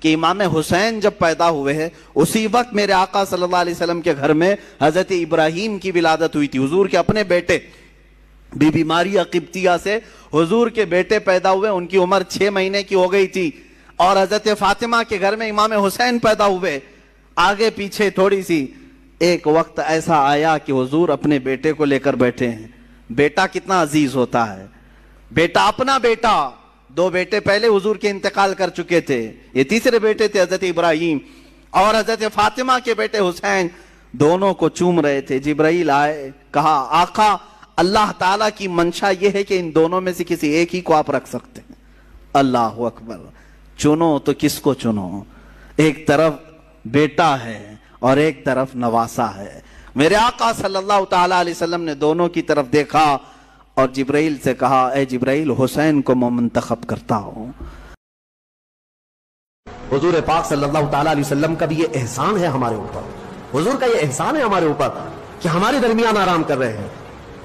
کہ امام حسین جب پیدا ہوئے ہیں اسی وقت میرے آقا صلی اللہ علیہ وسلم کے گھر میں حضرت ابراہیم کی ولادت ہوئی تھی. حضور کے اپنے بیٹے بی بی ماریہ قبطیہ سے حضور کے بیٹے پیدا ہوئے, ان کی عمر 6 مہینے کی ہو گئی تھی. اور حضرت فاطمہ کے گھر میں امام حسین پیدا ہوئے. آگے پیچھے تھوڑی سی ایک وقت ایسا آیا کہ حضور اپنے بیٹے کو لے کر بیٹھے ہیں. بیٹا کتنا عزیز ہوتا ہے, بیٹا اپنا بیٹا. 2 بیٹے پہلے حضور کے انتقال کر چکے تھے, یہ تیسرے بیٹے تھے حضرت ابراہیم, اور حضرت فاطمہ کے بیٹے حسین دونوں کو چوم رہے تھے. جبرائیل آئے, کہا آقا اللہ تعالیٰ کی منشا یہ ہے کہ ان دونوں میں سے کسی ایک ہی کو آپ رکھ سکتے ہیں. اللہ اکبر, چنو تو کس کو چنو؟ ایک طرف بیٹا ہے اور ایک طرف نواسا ہے. میرے آقا صلی اللہ تعالیٰ علیہ وسلم نے دونوں کی طرف دیکھا اور جبرائیل سے کہا, اے جبرائیل حسین کو میں منتخب کرتا ہوں. حضور پاک صلی اللہ تعالیٰ علیہ وسلم کا بھی یہ احسان ہے ہمارے اوپر, حضور کا یہ احسان ہے ہمارے اوپر کہ ہمارے درمیان آرام کر رہے ہیں.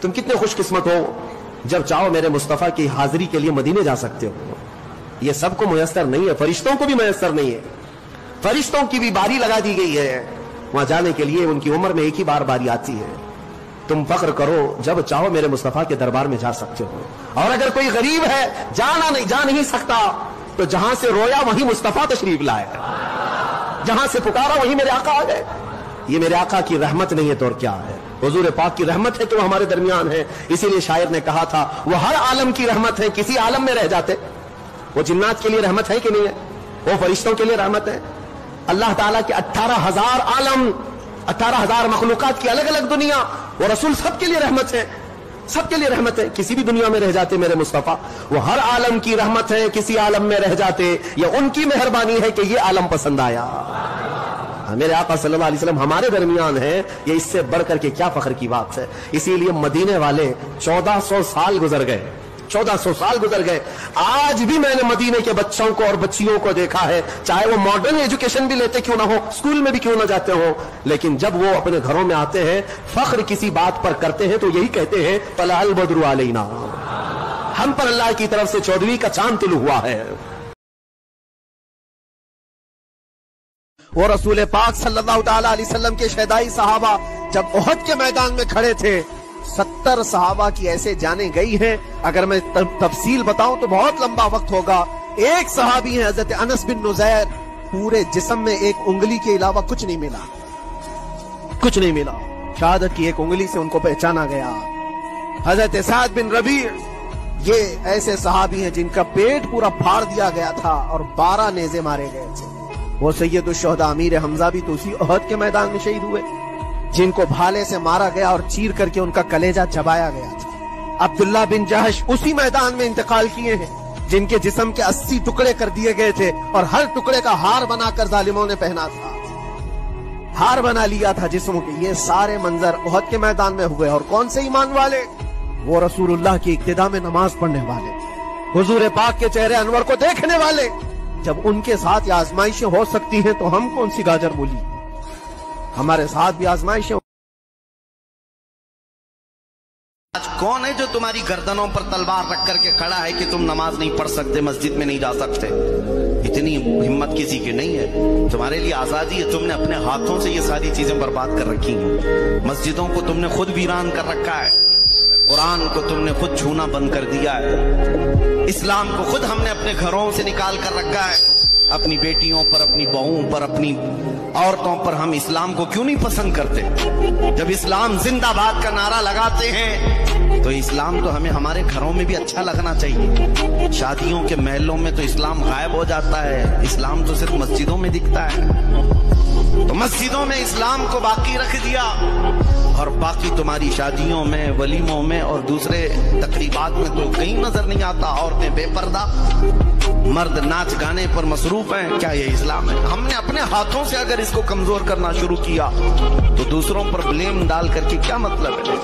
تم کتنے خوش قسمت ہو جب چاہو میرے مصطفیٰ کی حاضری کے لیے مدینے جا سکتے ہو. یہ سب کو میسر نہیں ہے, فرشتوں کو بھی میسر نہیں ہے. فرشتوں کی بھی باری لگا دی گئی ہے وہاں جانے کے لیے, ان کی عمر میں ایک ہی بار باری آتی ہے. تم فخر کرو جب چاہو میرے مصطفیٰ کے دربار میں جا سکتے ہو. اور اگر کوئی غریب ہے جا نہیں سکتا تو جہاں سے رویا وہیں مصطفیٰ تشریف لائے, جہاں سے پکارا وہیں میرے آقا آ گئے. یہ میرے آقا کی رحمت نہیں ہے تو اور کیا ہے؟ حضور پاک کی رحمت ہے کہ وہ ہمارے درمیان ہے. اسی لیے شاعر نے کہا تھا وہ ہر عالم کی رحمت ہے, کسی عالم میں رہ جاتے. وہ جنات کے لیے رحمت ہے کہ نہیں ہے؟ وہ فرشتوں کے لیے رحمت ہے. اللہ تعالیٰ کے 18,000 عالم, 18,000 مخلوقات کی الگ الگ دنیا, وہ رسول سب کے لیے رحمت ہے, سب کے لیے رحمت ہے. کسی بھی دنیا میں رہ جاتے میرے مصطفیٰ, وہ ہر عالم کی رحمت ہے. کسی عالم میں رہ جاتے یہ ان کی مہربانی ہے کہ یہ عالم پسند آیا. میرے آقا صلی اللہ علیہ وسلم ہمارے درمیان ہے, یہ اس سے بڑھ کر کے کیا فخر کی بات ہے. اسی لیے مدینے والے 1400 سال گزر گئے, 1400 سال گزر گئے. آج بھی میں نے مدینے کے بچوں کو اور بچیوں کو دیکھا ہے, چاہے وہ ماڈرن ایجوکیشن بھی لیتے کیوں نہ ہو, اسکول میں بھی کیوں نہ جاتے ہو, لیکن جب وہ اپنے گھروں میں آتے ہیں فخر کسی بات پر کرتے ہیں تو یہی کہتے ہیں طلع البدر علینا, ہم پر اللہ کی طرف سے 14ویں کا چاند طلوع ہوا ہے. وہ رسول پاک صلی اللہ تعالیٰ علیہ وسلم کے شہدائی صحابہ جب احد کے میدان میں کھڑے تھے, 70 صحابہ کی ایسے جانیں گئی ہیں, اگر میں تفصیل بتاؤں تو بہت لمبا وقت ہوگا. ایک صحابی ہیں حضرت انس بن نزیر, پورے جسم میں ایک انگلی کے علاوہ کچھ نہیں ملا, کچھ نہیں ملا. شہادت کی ایک انگلی سے ان کو پہچانا گیا. حضرت سعد بن ربیع, یہ ایسے صحابی ہیں جن کا پیٹ پورا پھاڑ دیا گیا تھا اور 12 نیزے مارے گئے تھے. وہ سید الشہداء امیر حمزہ بھی تو اسی احد کے میدان میں شہید ہوئے, جن کو بھالے سے مارا گیا اور چیر کر کے ان کا کلیجہ چبایا گیا تھا. عبداللہ بن جہش اسی میدان میں انتقال کیے ہیں, جن کے جسم کے 80 ٹکڑے کر دیے گئے تھے اور ہر ٹکڑے کا ہار بنا کر ظالموں نے پہنا تھا, ہار بنا لیا تھا جسموں کے. یہ سارے منظر احد کے میدان میں ہوئے. اور کون سے ایمان والے؟ وہ رسول اللہ کی اقتداء میں نماز پڑھنے والے, حضور پاک کے چہرے انور کو دیکھنے والے. جب ان کے ساتھ یہ آزمائشیں ہو سکتی ہیں تو ہم کون سی گاجر مولی, ہمارے ساتھ بھی آزمائشیں. آج کون ہے جو تمہاری گردنوں پر تلوار رکھ کر کے کھڑا ہے کہ تم نماز نہیں پڑھ سکتے, مسجد میں نہیں جا سکتے؟ اتنی ہمت کسی کی نہیں ہے. تمہارے لیے آزادی ہے, تم نے اپنے ہاتھوں سے یہ ساری چیزیں برباد کر رکھی ہیں. مسجدوں کو تم نے خود ویران کر رکھا ہے, قرآن کو تم نے خود چھونا بند کر دیا ہے, اسلام کو خود ہم نے اپنے گھروں سے نکال کر رکھا ہے. اپنی بیٹیوں پر, اپنی بہوؤں پر, اپنی عورتوں پر ہم اسلام کو کیوں نہیں پسند کرتے؟ جب اسلام زندہ باد کا نعرہ لگاتے ہیں تو اسلام تو ہمیں ہمارے گھروں میں بھی اچھا لگنا چاہیے. شادیوں کے محلوں میں تو اسلام غائب ہو جاتا ہے, اسلام تو صرف مسجدوں میں دکھتا ہے. تو مسجدوں میں اسلام کو باقی رکھ دیا اور باقی تمہاری شادیوں میں, ولیموں میں اور دوسرے تقریبات میں تو کہیں نظر نہیں آتا. عورتیں بے پردہ, مرد ناچ گانے پر مصروف ہیں. کیا یہ اسلام ہے؟ ہم نے اپنے ہاتھوں سے اگر اس کو کمزور کرنا شروع کیا تو دوسروں پر بلیم ڈال کر کے کیا مطلب ہے؟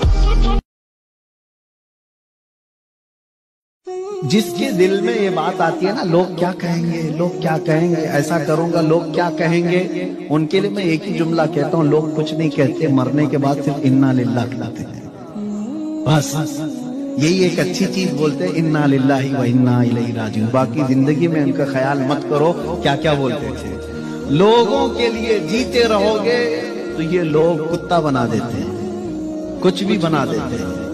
جس کے دل میں یہ بات آتی ہے نا, لوگ کیا کہیں گے, لوگ کیا کہیں گے, ایسا کروں گا لوگ کیا کہیں گے, ان کے لیے میں ایک ہی جملہ کہتا ہوں, لوگ کچھ نہیں کہتے, مرنے کے بعد صرف انا للہ کہتے ہیں بس. یہی ایک اچھی چیز بولتے انا للہ و انا الیہ راجعون. باقی زندگی میں ان کا خیال مت کرو. کیا کیا بولتے تھے؟ لوگوں کے لیے جیتے رہو گے تو یہ لوگ کتا بنا دیتے ہیں, کچھ بھی بنا دیتے ہیں.